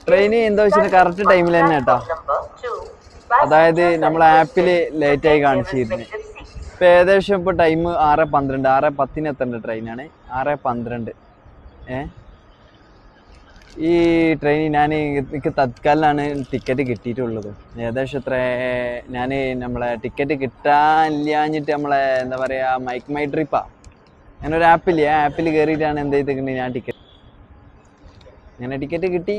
Train എന്താ വെച്ചാൽ correct ടൈമിൽ തന്നെ കേട്ടോ. അതായത് നമ്മളെ ആപ്പിൽ ലേറ്റായി കാണിച്ചിരുന്നു. ഇപ്പം ഏകദേശം ഇപ്പോൾ ടൈം 6:12, 6:10 എത്തേണ്ട ട്രെയിനാണ്. 6:12. ഈ ട്രെയിൻ എനിക്ക് തത്കാലിലാണ് ടിക്കറ്റ് കിട്ടിയിട്ടുള്ളത്. ഏകദേശം എത്ര ഞാൻ നമ്മളെ ടിക്കറ്റ് കിട്ടാനില്ലാഞ്ഞിട്ട് നമ്മളെ എന്താ പറയുക മൈ ട്രിപ്പാ അങ്ങനെ ഒരു ആപ്പില്ലേ, ആ ആപ്പിൽ കയറിയിട്ടാണ് എന്ത് ചെയ്തിട്ടുണ്ട് ഞാൻ ടിക്കറ്റ്. അങ്ങനെ ടിക്കറ്റ് കിട്ടി.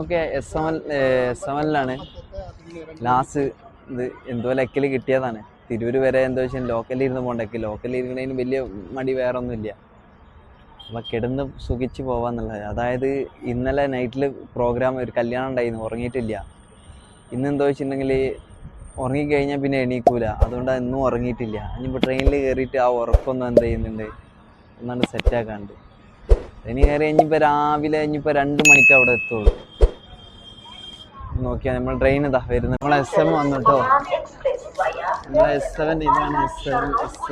ഓക്കെ, S7-ലാണ് ലാസ്റ്റ് ഇത് എന്തോ ലക്കിൽ കിട്ടിയതാണ്. തിരൂർ വരെ എന്തോ വെച്ചാൽ ലോക്കലിൽ ഇരുന്ന് പോകണ്ടേക്ക്. ലോക്കലിൽ ഇരുന്നതിന് വലിയ മടി വേറെ ഒന്നുമില്ല. അപ്പം കിടന്ന് സുഖിച്ച് പോവാന്നുള്ളത്. അതായത് ഇന്നലെ നൈറ്റിൽ പ്രോഗ്രാം ഒരു കല്യാണം ഉണ്ടായിരുന്നു, ഉറങ്ങിയിട്ടില്ല. ഇന്നെന്തോ വെച്ചിട്ടുണ്ടെങ്കിൽ ഉറങ്ങിക്കഴിഞ്ഞാൽ പിന്നെ എണീക്കൂല, അതുകൊണ്ട് ഇന്നും ഉറങ്ങിയിട്ടില്ല. ഇനിയിപ്പോൾ ട്രെയിനിൽ കയറിയിട്ട് ആ ഉറക്കമൊന്നും എന്ത് ചെയ്യുന്നുണ്ട് ഒന്നാണ്ട് സെറ്റാക്കാണ്ട്. ട്രെയിൻ കയറി ഇനിയിപ്പോൾ രാവിലെ 2 മണിക്ക് അവിടെ എത്തുള്ളൂ. നോക്കിയാൽ നമ്മൾ ട്രെയിൻ ഇതാ വരുന്നത്. നമ്മളെ S7 വന്നു കേട്ടോ. നമ്മളെ S7 ഇതാണ്. S7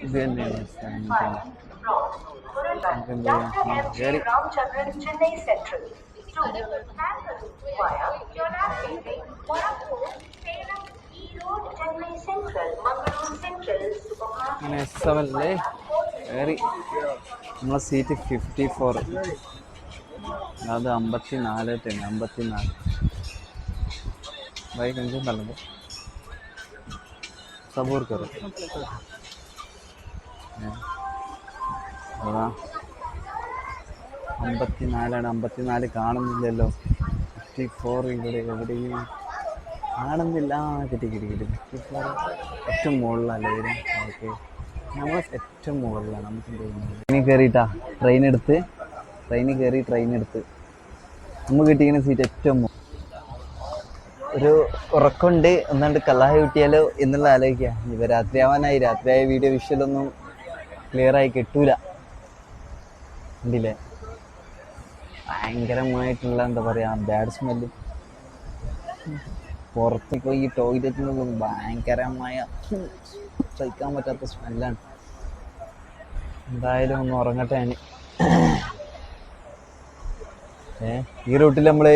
ഇത് തന്നെയാണ്. അങ്ങനെ S7-ല് കയറി. നമ്മളെ സീറ്റ് 54, അത് 54 भाई कंजूम कर लो सबूर करो. അതാ 54 54 കാണുന്നില്ലല്ലോ. 54 ഇവിടെ എവിടെയും കാണുന്നില്ല. കിട്ടി 54 ഏറ്റവും മുകളിലല്ലേ വരും. ഓക്കെ, നമ്മൾ ഏറ്റവും മുകളിലാണ്. നമുക്ക് ട്രെയിനിൽ കയറിയിട്ടാ ട്രെയിൻ എടുത്ത് നമുക്ക് കിട്ടിയിരിക്കുന്ന സീറ്റ് ഏറ്റവും ഒരു ഉറക്കമുണ്ട്. ഒന്നാണ്ട് കല്ലാഹ കിട്ടിയാലോ എന്നുള്ള ആലോചിക്കുക. ഇപ്പം രാത്രിയാവാനായി. രാത്രിയായ വീഡിയോ വിഷ്വലൊന്നും ക്ലിയറായി കിട്ടൂല. ഉണ്ടല്ലേ, ഭയങ്കരമായിട്ടുള്ള എന്താ പറയുക ബാഡ് സ്മെല്ല്. പുറത്തേക്ക് ഈ ടോയ്ലറ്റിനൊന്നും ഭയങ്കരമായ സഹിക്കാൻ പറ്റാത്ത സ്മെല്ലാണ്. എന്തായാലും ഒന്ന് ഉറങ്ങട്ടെ ഞാൻ. ഈ റൂട്ടിൽ നമ്മൾ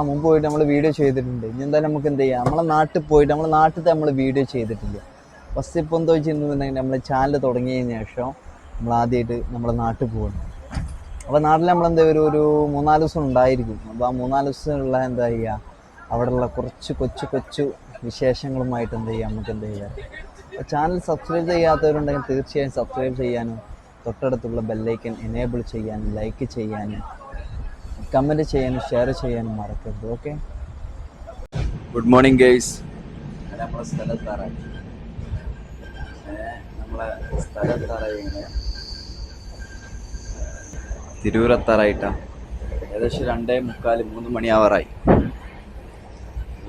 മുമ്പ് പോയിട്ട് നമ്മൾ വീഡിയോ ചെയ്തിട്ടുണ്ട്. ഇനി എന്തായാലും നമുക്ക് എന്ത് ചെയ്യാം, നമ്മളെ നാട്ടിൽ പോയിട്ട് നമ്മളെ നാട്ടിലത്തെ നമ്മൾ വീഡിയോ ചെയ്തിട്ടില്ല. ഫസ്റ്റ് ഇപ്പോൾ എന്തോ വെച്ചിട്ടുണ്ടെന്നുണ്ടെങ്കിൽ നമ്മൾ ചാനൽ തുടങ്ങിയതിന് ശേഷം നമ്മൾ ആദ്യമായിട്ട് നമ്മളെ നാട്ടിൽ പോകണം. അപ്പോൾ നാട്ടിൽ നമ്മളെന്താ ഒരു 3-4 ദിവസം ഉണ്ടായിരിക്കും. അപ്പോൾ ആ 3-4 ദിവസമുള്ള എന്താ ചെയ്യുക, അവിടെയുള്ള കുറച്ച് കൊച്ചു വിശേഷങ്ങളുമായിട്ട് എന്ത് ചെയ്യുക, നമുക്ക് എന്ത് ചെയ്യുക. അപ്പോൾ ചാനൽ സബ്സ്ക്രൈബ് ചെയ്യാത്തവരുണ്ടെങ്കിൽ തീർച്ചയായും സബ്സ്ക്രൈബ് ചെയ്യാനും തൊട്ടടുത്തുള്ള ബെല്ലൈക്കൻ എനേബിൾ ചെയ്യാനും ലൈക്ക് ചെയ്യാനും കമൻറ്റ് ചെയ്യാനും ഷെയർ ചെയ്യാനും മറക്കരുത്. Okay, good morning guys. നമ്മളെ സ്ഥലത്താറായി ഇങ്ങനെ തിരൂരെത്താറായിട്ടാ. ഏകദേശം 2:45-3 മണിയാവാറായി.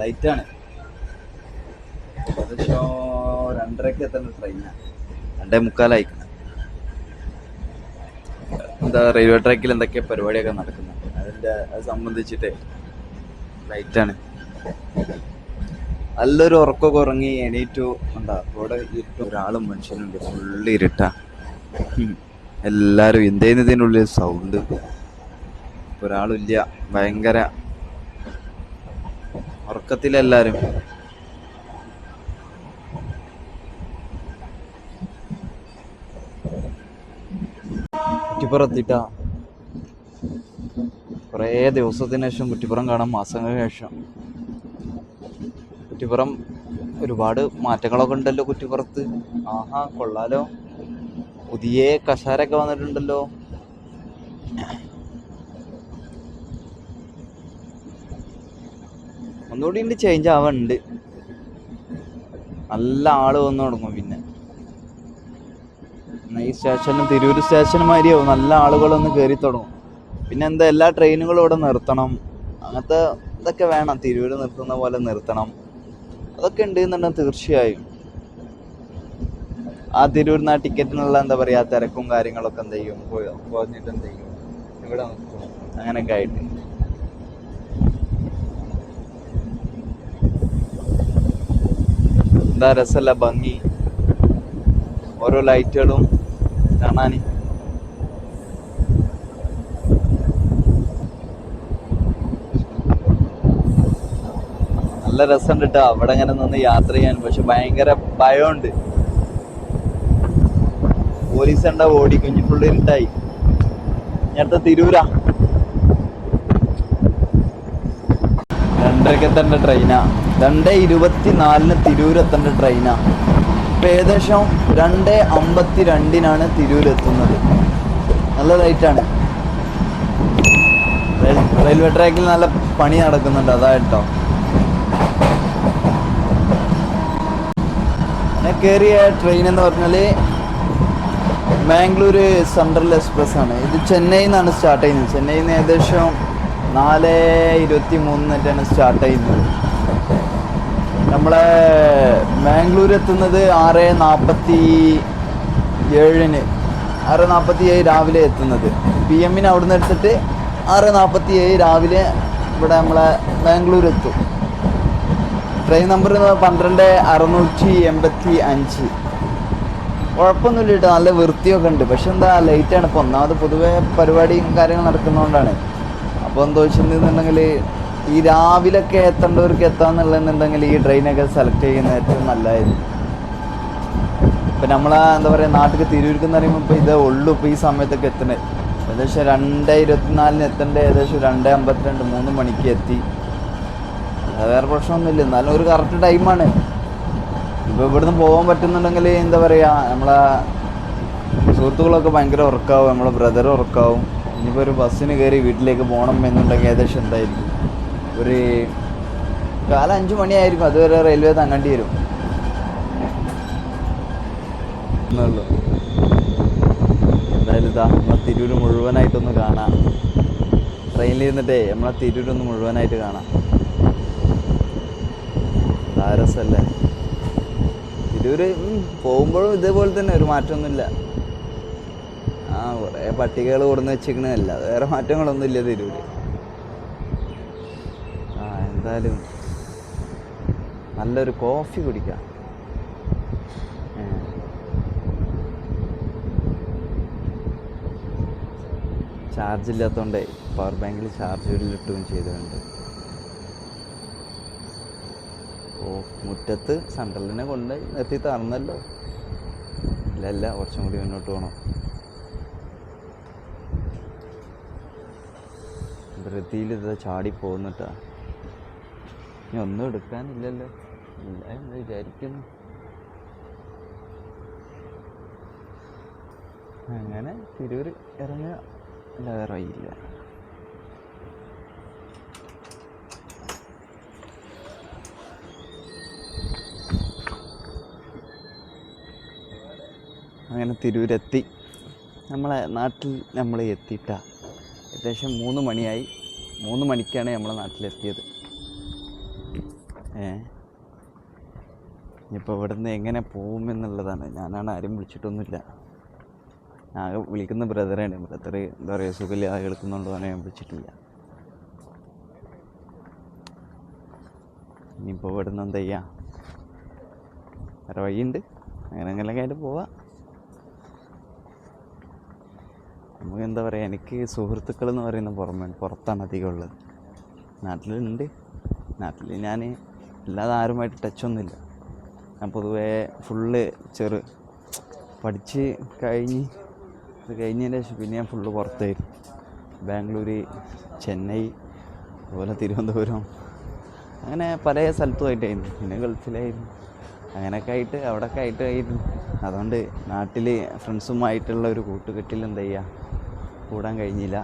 ലൈറ്റാണ്. ഏകദേശം 2:30 എത്തേണ്ട ട്രെയിനാണ്. 2:45 ആയിക്കണം. എന്താ റെയിൽവേ ട്രാക്കിൽ എന്തൊക്കെയോ പരിപാടിയൊക്കെ നടക്കുന്നത്, അത് സംബന്ധിച്ചിട്ട് ലൈറ്റാണ്. നല്ലൊരു ഉറക്കമൊക്കെ ഉറങ്ങി എണീറ്റു. ഉണ്ടാ അവിടെ ഒരാളും മനുഷ്യനുണ്ട്. ഫുള്ള് ഇരുട്ടാ. എല്ലാവരും എന്തേന്നതിനുള്ളിൽ സൗണ്ട്. ഒരാളില്ല. ഭയങ്കര ഉറക്കത്തിലെല്ലാരും. കുറ്റിപ്പുറത്തിട്ടാ കുറേ ദിവസത്തിന് ശേഷം കുറ്റിപ്പുറം കാണാൻ, മാസങ്ങൾക്ക് ശേഷം. കുറ്റിപ്പുറം ഒരുപാട് മാറ്റങ്ങളൊക്കെ ഉണ്ടല്ലോ കുറ്റിപ്പുറത്ത്. ആഹാ, കൊള്ളാലോ. പുതിയ കസാരൊക്കെ വന്നിട്ടുണ്ടല്ലോ. ഒന്നുകൂടി ഉണ്ട്, ചേഞ്ച് ആവാനുണ്ട്. നല്ല ആള് വന്നു തുടങ്ങും. പിന്നെ ഈ സ്റ്റേഷനും തിരൂർ സ്റ്റേഷനും മാതിരിയാവും. നല്ല ആളുകളൊന്ന് കയറി തുടങ്ങും. പിന്നെ എന്താ, എല്ലാ ട്രെയിനുകളും ഇവിടെ നിർത്തണം. അങ്ങനത്തെ ഇതൊക്കെ വേണം. തിരൂർ നിർത്തുന്ന പോലെ നിർത്തണം. അതൊക്കെ ഉണ്ട് എന്നുണ്ടെങ്കിൽ തീർച്ചയായും ആ തിരൂരിൽ നിന്ന് ആ ടിക്കറ്റിനുള്ള എന്താ പറയുക തിരക്കും കാര്യങ്ങളൊക്കെ എന്ത് ചെയ്യും, കുറഞ്ഞിട്ട് എന്ത് ചെയ്യും, ഇവിടെ നിർത്തും. അങ്ങനെയൊക്കെ ആയിട്ട് എന്താ രസമല്ല, ഭംഗി. ഓരോ ലൈറ്റുകളും കാണാൻ. നല്ല രസമുണ്ട് കേട്ടോ അവിടെ ഇങ്ങനെ നിന്ന് യാത്ര ചെയ്യാൻ. പക്ഷെ ഭയങ്കര ഭയമുണ്ട്. പോലീസ് ഉണ്ടാവും ഓടിക്കും. ഇനി ഫുള്ള് ഇരുട്ടായി. അടുത്ത തിരൂരാ. 2:30 എത്തേണ്ട ട്രെയിനാ. 2:24 തിരൂർ എത്തേണ്ട ട്രെയിനാ. ഇപ്പം ഏകദേശം 2:52 തിരൂരെത്തുന്നത്. നല്ല റേറ്റാണ്. റെയിൽവേ ട്രാക്കിൽ നല്ല പണി നടക്കുന്നുണ്ട്, അതാ കേട്ടോ. ഞാൻ കയറിയ ട്രെയിൻ എന്ന് പറഞ്ഞാൽ മാംഗ്ലൂർ സെൻട്രൽ എക്സ്പ്രസ് ആണ്. ഇത് ചെന്നൈയിൽ നിന്നാണ് സ്റ്റാർട്ട് ചെയ്യുന്നത്. ചെന്നൈയിൽ നിന്ന് ഏകദേശം 4:23 സ്റ്റാർട്ട് ചെയ്യുന്നത്. നമ്മളെ മാംഗ്ലൂർ എത്തുന്നത് 6:47 6:47 രാവിലെ എത്തുന്നത്. PM അവിടുന്ന് എടുത്തിട്ട് 6:47 രാവിലെ ഇവിടെ നമ്മളെ മാംഗ്ലൂർ എത്തും. Train number 12,685. കുഴപ്പമൊന്നുമില്ല കേട്ടോ, നല്ല വൃത്തിയൊക്കെ ഉണ്ട്. പക്ഷെ എന്താ ലേറ്റാണ് ഇപ്പോൾ. ഒന്നാമത് പൊതുവെ പരിപാടിയും കാര്യങ്ങൾ നടക്കുന്നതുകൊണ്ടാണ്. അപ്പോൾ എന്താ വെച്ചിട്ടുണ്ടെന്നുണ്ടെങ്കിൽ ഈ രാവിലെയൊക്കെ എത്തേണ്ടവർക്ക് എത്താന്നുള്ളതെന്നുണ്ടെങ്കിൽ ഈ ട്രെയിനൊക്കെ സെലക്ട് ചെയ്യുന്നത് ഏറ്റവും നല്ലതായിരുന്നു. ഇപ്പം നമ്മളെ എന്താ പറയുക നാട്ടിൽ തിരൂർക്ക് എന്ന് പറയുമ്പോൾ ഇപ്പോൾ ഇതേ ഉള്ളൂ ഇപ്പോൾ ഈ സമയത്തൊക്കെ എത്തണേ. ഏകദേശം 2:24 എത്തേണ്ട ഏകദേശം 2:52 3 മണിക്ക് എത്തി. വേറെ പ്രശ്നമൊന്നുമില്ല. എന്നാലും ഒരു കറക്റ്റ് ടൈമാണ്. ഇപ്പോൾ ഇവിടുന്ന് പോകാൻ പറ്റുന്നുണ്ടെങ്കിൽ എന്താ പറയുക, നമ്മളെ സുഹൃത്തുക്കളൊക്കെ ഭയങ്കര ഉറക്കാവും, നമ്മളെ ബ്രദർ ഉറക്കാവും. ഇനിയിപ്പോൾ ഒരു ബസ്സിന് കയറി വീട്ടിലേക്ക് പോകണം എന്നുണ്ടെങ്കിൽ ഏകദേശം എന്തായിരിക്കും ഒരു കാലം 5 മണിയായിരിക്കും. അതുവരെ റെയിൽവേ തങ്ങേണ്ടി വരും എന്നുള്ളൂ. എന്തായാലും ഇതാ നമ്മളെ തിരൂർ മുഴുവനായിട്ടൊന്ന് കാണാം. ട്രെയിനിൽ ഇരുന്നിട്ടേ നമ്മളെ തിരൂരൊന്ന് മുഴുവനായിട്ട് കാണാം. രസമല്ലേ തിരൂര്. പോകുമ്പോഴും ഇതേപോലെ തന്നെ, ഒരു മാറ്റമൊന്നുമില്ല. കുറേ പട്ടികകൾ കൊടുന്ന് വെച്ചിരിക്കണതല്ല, വേറെ മാറ്റങ്ങളൊന്നുമില്ല തിരൂര്. എന്തായാലും നല്ലൊരു കോഫി കുടിക്കാം. ചാർജ് ഇല്ലാത്തതുകൊണ്ടേ പവർ ബാങ്കിൽ ചാർജ് ഇട്ടുകയും ചെയ്തിട്ടുണ്ട്. മുറ്റത്ത് സെൻട്രലിനെ കൊണ്ട് നിർത്തി തറന്നല്ലോ. ഇല്ല കുറച്ചും കൂടി മുന്നോട്ട് പോകണം. ധൃതിയിൽ ഇത് ചാടി പോകുന്നിട്ടാ. ഇനി ഒന്നും എടുക്കാനില്ലല്ലോ. ഇല്ല എന്ന് വിചാരിക്കുന്നു. അങ്ങനെ തിരൂർ ഇറങ്ങുക, അല്ല വേറെ വഴിയില്ല. അങ്ങനെ തിരൂരെത്തി. നമ്മളെ നാട്ടിൽ നമ്മൾ എത്തിയിട്ടാ. ഏകദേശം 3 മണിയായി. 3 മണിക്കാണ് നമ്മളെ നാട്ടിലെത്തിയത്. ഇനിയിപ്പോൾ ഇവിടുന്ന് എങ്ങനെ പോകുമെന്നുള്ളതാണ്. ഞാനാണ് ആരും വിളിച്ചിട്ടൊന്നുമില്ല. ഞാൻ വിളിക്കുന്ന ബ്രദറാണ്. ബ്രദർ എന്താ പറയുക സുഖമില്ല കേൾക്കുന്നുണ്ടോ ഞാൻ വിളിച്ചിട്ടില്ല. ഇനിയിപ്പോൾ ഇവിടുന്ന് എന്താ ചെയ്യുക, വേറെ വഴിയുണ്ട്. അങ്ങനെ ആയിട്ട് പോവാം. നമുക്ക് എന്താ പറയുക, എനിക്ക് സുഹൃത്തുക്കൾ എന്ന് പറയുന്ന പുറത്താണ് അധികം ഉള്ളത്. നാട്ടിലുണ്ട്. നാട്ടിൽ ഞാൻ അല്ലാതെ ആരുമായിട്ട് ടച്ചൊന്നുമില്ല. ഞാൻ പൊതുവേ ഫുള്ള് പഠിച്ച് കഴിഞ്ഞതിന് ശേഷം പിന്നെ ഞാൻ ഫുള്ള് പുറത്തായിരുന്നു. ബാംഗ്ലൂർ, ചെന്നൈ, അതുപോലെ തിരുവനന്തപുരം, അങ്ങനെ പല സ്ഥലത്തുമായിട്ടായിരുന്നു. പിന്നെ ഗൾഫിലായിരുന്നു. അങ്ങനെയൊക്കെ ആയിട്ട് അവിടെയൊക്കെ ആയിരുന്നു. അതുകൊണ്ട് നാട്ടിൽ ഫ്രണ്ട്സുമായിട്ടുള്ള ഒരു കൂട്ടുകെട്ടിൽ എന്താ ചെയ്യുക, കൂടാൻ കഴിഞ്ഞില്ല.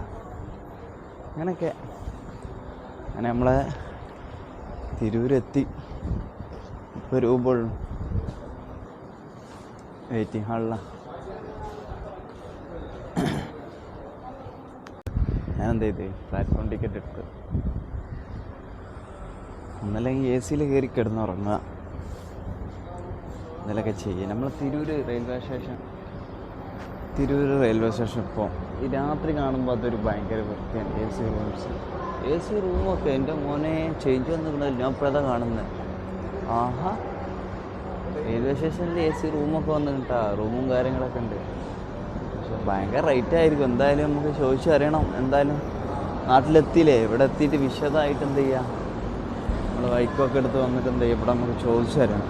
അങ്ങനെയൊക്കെ അങ്ങനെ നമ്മളെ തിരൂരെത്തി. ഇപ്പോൾ രൂപയുള്ളൂ വെയിറ്റിംഗ് ഹാളിലാണ്. ഞാൻ എന്ത് ചെയ്ത് പ്ലാറ്റ്ഫോം ടിക്കറ്റ് എടുത്ത് ഒന്നല്ലെങ്കിൽ AC കയറി കിടന്നുറങ്ങുക, ഇതിലൊക്കെ ചെയ്യുക. നമ്മൾ തിരൂർ റെയിൽവേ സ്റ്റേഷൻ ഇപ്പോൾ ഈ രാത്രി കാണുമ്പോൾ അതൊരു ഭയങ്കര വൃത്തിയാണ്. AC റൂമൊക്കെ എൻ്റെ മോനെ ചേഞ്ച് വന്നിട്ടുണ്ടല്ലോ. ഞാൻ ഇപ്പോഴതാ കാണുന്നത്. ആഹാ, റെയിൽവേ സ്റ്റേഷനിൽ AC റൂമൊക്കെ വന്ന് കിട്ടാ, റൂമും കാര്യങ്ങളൊക്കെ ഉണ്ട്. പക്ഷെ ഭയങ്കര റേറ്റ് ആയിരിക്കും. എന്തായാലും നമുക്ക് ചോദിച്ചറിയണം. എന്തായാലും നാട്ടിലെത്തിയില്ലേ, ഇവിടെ എത്തിയിട്ട് വിശദമായിട്ട് എന്ത് ചെയ്യുക, നമ്മൾ ബൈക്കൊക്കെ എടുത്ത് വന്നിട്ട് എന്ത് ചെയ്യുക, ഇവിടെ നമുക്ക് ചോദിച്ചറിയണം.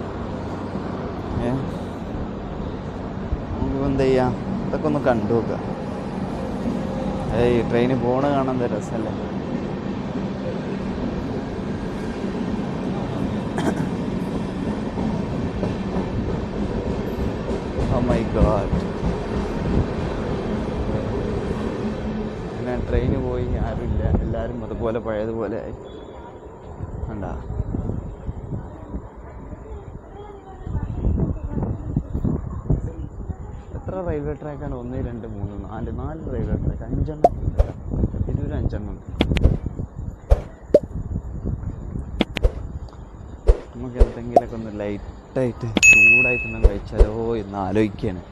നമുക്കിപ്പോൾ എന്ത് ചെയ്യാം, ഇതൊക്കെ ഒന്ന് കണ്ടു നോക്കുക. ട്രെയിന് പോണ കാണാൻ രസമല്ലേ. Oh my God. പിന്നെ ട്രെയിന് പോയി ആരുമില്ല, എല്ലാവരും അതുപോലെ പഴയതുപോലെ ആയി. കണ്ടാ എത്ര റെയിൽവേ ട്രാക്കാണ്? 1 2 3 4 റെയിൽവേ ട്രാക്ക്, 5 എണ്ണം. തിരൂർ 5 എണ്ണം ഉണ്ട്. നമുക്ക് എന്തെങ്കിലുമൊക്കെ ഒന്ന് ലൈറ്റായിട്ട് ചൂടായിട്ടൊന്നും കഴിച്ചാലോ എന്ന് ആലോചിക്കുകയാണ്.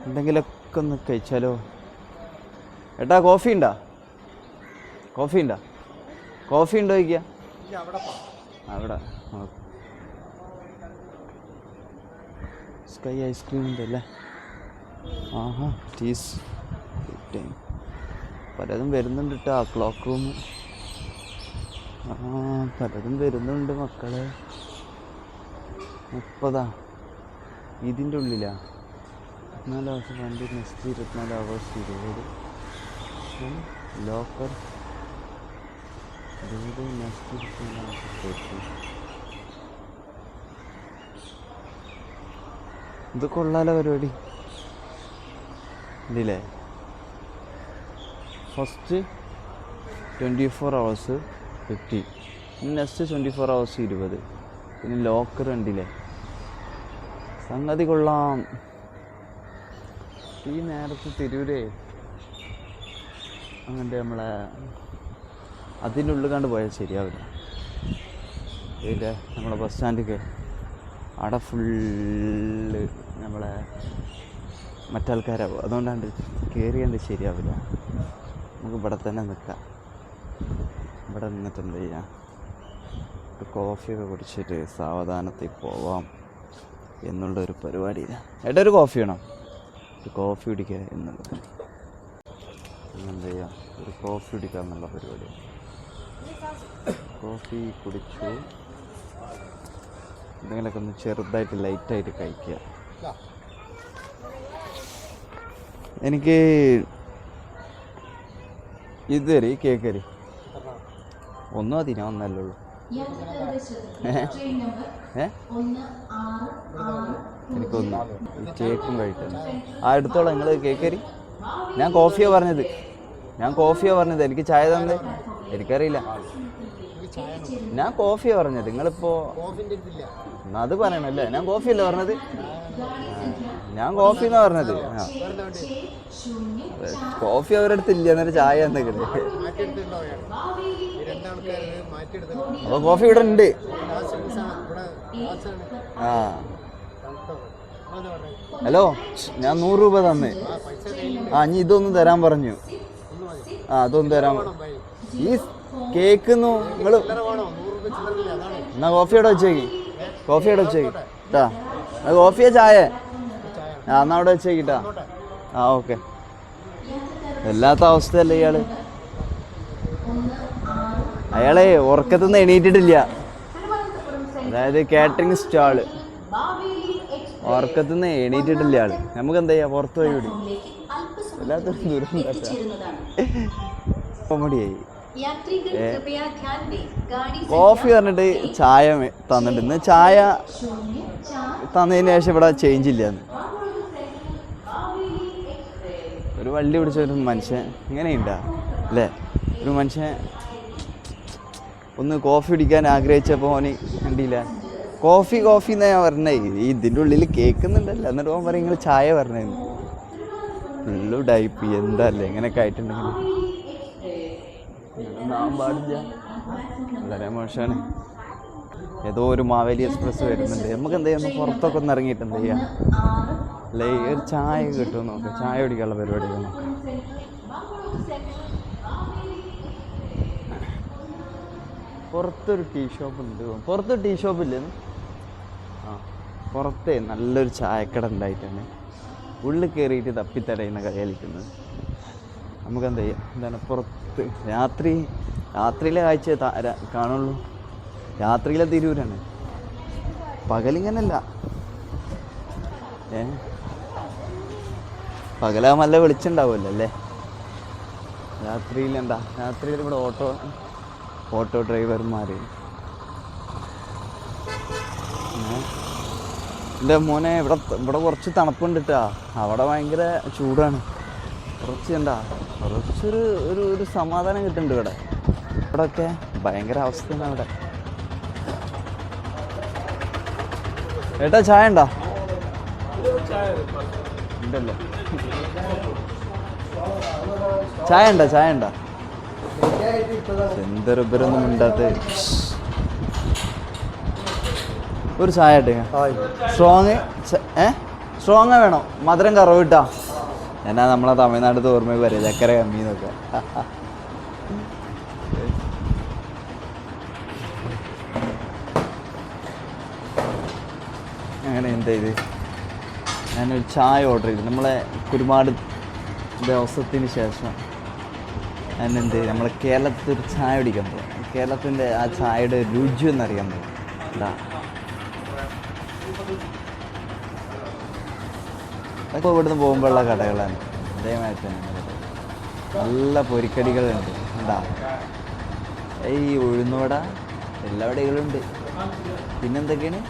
എന്തെങ്കിലുമൊക്കെ ഒന്ന് കഴിച്ചാലോ. ഏട്ടാ കോഫി ഉണ്ടോ? കോഫി ഉണ്ടോ? കോഫി ഉണ്ടോ ചോദിക്കുക. അവിടെ സ്കൈ ഐസ്ക്രീം ഉണ്ടല്ലേ. ആഹാ ടീസ് ടൈം പലതും വരുന്നുണ്ട് കേട്ടോ. ക്ലോക്ക് റൂം പലതും വരുന്നുണ്ട് മക്കളെ. 30 ഇതിൻ്റെ ഉള്ളിലാ. 24 hours വണ്ടി next 24 hours 20 locker next 24 hours 30. ഇത് കൊള്ളാലോ പരിപാടി. ഇതില്ലേ ഫസ്റ്റ് 24 hours 50, നെക്സ്റ്റ് 24 hours 20. പിന്നെ ലോക്കർ ഉണ്ടില്ലേ, സംഗതി കൊള്ളാം. ഈ നേരത്ത് തിരൂരേ അങ്ങനത്തെ നമ്മളെ അതിൻ്റെ ഉള്ളിൽ കണ്ട് പോയാൽ ശരിയാവില്ല. ഇതിൻ്റെ നമ്മളെ ബസ് സ്റ്റാൻഡിലേക്ക് അവിടെ ഫുള്ള് നമ്മളെ മറ്റാൾക്കാരാവും. അതുകൊണ്ടാണ്ട് കയറിയാണ്ട് ശരിയാവില്ല. നമുക്ക് ഇവിടെ തന്നെ നിൽക്കാം. ഇവിടെ നിന്നിട്ട് എന്ത് ചെയ്യാം, ഒരു കോഫിയൊക്കെ കുടിച്ചിട്ട് സാവധാനത്തിൽ പോവാം എന്നുള്ളൊരു പരിപാടിയില്ല. ഏട്ടാ ഒരു കോഫി വേണം, ഒരു കോഫി കുടിക്കുക എന്നുള്ളത്. എന്ത് ചെയ്യാം, ഒരു കോഫി കുടിക്കുക എന്നുള്ള പരിപാടി. കോഫി കുടിച്ചു, എന്തെങ്കിലുമൊക്കെ ഒന്ന് ചെറുതായിട്ട് ലൈറ്റായിട്ട് കഴിക്കുക. എനിക്ക് ഇത് തരി, കേക്ക് തരി. ഒന്നും മതി, ഞാൻ ഒന്നല്ലേ ഉള്ളൂ. എനിക്കൊന്ന് കേക്കും കഴിക്കണം. എടുത്തോളാം നിങ്ങൾ കേക്ക് തരി. ഞാൻ കോഫിയാണ് പറഞ്ഞത്. എനിക്ക് ചായ തന്നെ എനിക്കറിയില്ല. ഞാൻ കോഫിയാണ് പറഞ്ഞത്. നിങ്ങളിപ്പോൾ അത് പറയണല്ലേ. ഞാൻ കോഫിയല്ലേ പറഞ്ഞത്. ഞാൻ കോഫി എന്നാ പറഞ്ഞത്. കോഫി അവരുടെ അടുത്ത് ഇല്ല, എന്നൊരു ചായ എന്തെങ്കിലും. അപ്പൊ കോഫി ഇവിടെ ഉണ്ട്. ഹലോ, ഞാൻ 100 രൂപ തന്നേ. ഇനി ഇതൊന്നും തരാൻ പറഞ്ഞു. അതൊന്നും തരാൻ. ഈ കേക്കുന്നു നിങ്ങള് എന്നാ കോഫിയോടെ വെച്ചേക്ക്. കേട്ടാ, കോഫിയാ ചായ? എന്നാ അവിടെ വെച്ചേക്കിട്ടാ. ഓക്കെ. വല്ലാത്ത അവസ്ഥയല്ലേ ഇയാള്. അയാളെ ഉറക്കത്തുനിന്ന് എണീറ്റിട്ടില്ല. അതായത് കാറ്ററിംഗ് സ്റ്റാള് ഉറക്കത്തുനിന്ന് എണീറ്റിട്ടില്ല ആള്. നമുക്ക് എന്താ ചെയ്യാ, പുറത്ത് പോയി വിടി. വല്ലാത്തൊരു ദൂരം കോമഡിയായി. കോഫി പറഞ്ഞിട്ട് ചായ തന്നിട്ടുണ്ട്. ചായ തന്നതിന് ശേഷം ഇവിടെ ചേഞ്ച് ഇല്ലാന്ന്. ഒരു വള്ളി പിടിച്ച ഒരു മനുഷ്യൻ ഇങ്ങനെയുണ്ടാ അല്ലേ? ഒരു മനുഷ്യൻ ഒന്ന് കോഫി കുടിക്കാൻ ആഗ്രഹിച്ചപ്പോൾ ഓന് കണ്ടില്ല. കോഫി എന്നാ ഞാൻ പറഞ്ഞേ. ഇതിൻ്റെ ഉള്ളിൽ കേൾക്കുന്നുണ്ടല്ലോ. എന്നിട്ട് ഓൻ പറയും നിങ്ങൾ ചായ പറഞ്ഞേന്ന്. ഫുള്ള് ടൈപ്പ് എന്തല്ലേ ഇങ്ങനെയൊക്കെ ആയിട്ടുണ്ടെങ്കിൽ നാം പാടില്ല. വളരെ മോശമാണ്. ഏതോ ഒരു മാവേലി എക്സ്പ്രസ് വരുന്നുണ്ട്. നമുക്ക് എന്താ ചെയ്യുക, പുറത്തൊക്കെ ഒന്ന് ഇറങ്ങിയിട്ട് എന്ത് ചെയ്യാം, അല്ലെ ഒരു ചായ കിട്ടുമോ നോക്കാം. ചായ കുടിക്കാനുള്ള പരിപാടി നോക്കാം. പുറത്തൊരു ടീ ഷോപ്പ് ഉണ്ട്. പുറത്ത് ടീ ഷോപ്പില്ലേ? പുറത്തെ നല്ലൊരു ചായക്കട ഉണ്ടായിട്ടാണ് ഉള്ളിൽ കയറിയിട്ട് തപ്പിത്തടയുന്ന കളി കളിക്കുന്നത്. നമുക്കെന്താ ചെയ്യാം, എന്താണ് പുറത്ത് രാത്രിയിലെ കാഴ്ച കാണുള്ളൂ. രാത്രിയിലെ തിരൂരാണ്, പകലിങ്ങനല്ല. പകലാകുമ്പോൾ നല്ല വെളിച്ചുണ്ടാവുമല്ലോ അല്ലേ. രാത്രിയിൽ ഇവിടെ ഓട്ടോ ഡ്രൈവർമാർ. എൻ്റെ മോനെ ഇവിടെ കുറച്ച് തണുപ്പുണ്ട് കേട്ടോ. അവിടെ ഭയങ്കര ചൂടാണ്. കുറച്ചൊരു സമാധാനം കിട്ടുന്നുണ്ട് ഇവിടെയൊക്കെ ഭയങ്കര അവസ്ഥയാണ് അവിടെ. ഏട്ടാ ചായ ഉണ്ടോ? ഉണ്ടല്ലോ. ചായ ഉണ്ടോ? എന്തൊരുബരൊന്നും ഉണ്ടാത്ത ഒരു ചായ സ്ട്രോങ് വേണോ? മധുരം കറവിട്ടാ. എന്നാ നമ്മളെ തമിഴ്നാട് ഓർമ്മ പറയാം, ചക്കര കമ്മീന്നൊക്കെ. അങ്ങനെ എന്താ ഇത്, ഞാനൊരു ചായ ഓർഡർ ചെയ്തു. നമ്മളെ ഒരുപാട് ദിവസത്തിന് ശേഷം നമ്മളെ കേരളത്തിൽ ഒരു ചായ കുടിക്കാൻ പോകും. കേരളത്തിൻ്റെ ആ ചായയുടെ രുചി എന്നറിയാൻ പോകും. എന്താ അതൊക്കെ ഇവിടുന്ന് പോകുമ്പോഴുള്ള കടകളാണ്. അതേമാതിരി തന്നെ നല്ല പൊരിക്കടികളുണ്ട്. എന്താ ഈ ഉഴുന്നുവട എല്ലാവിടെകളുണ്ട്. പിന്നെന്തൊക്കെയാണ്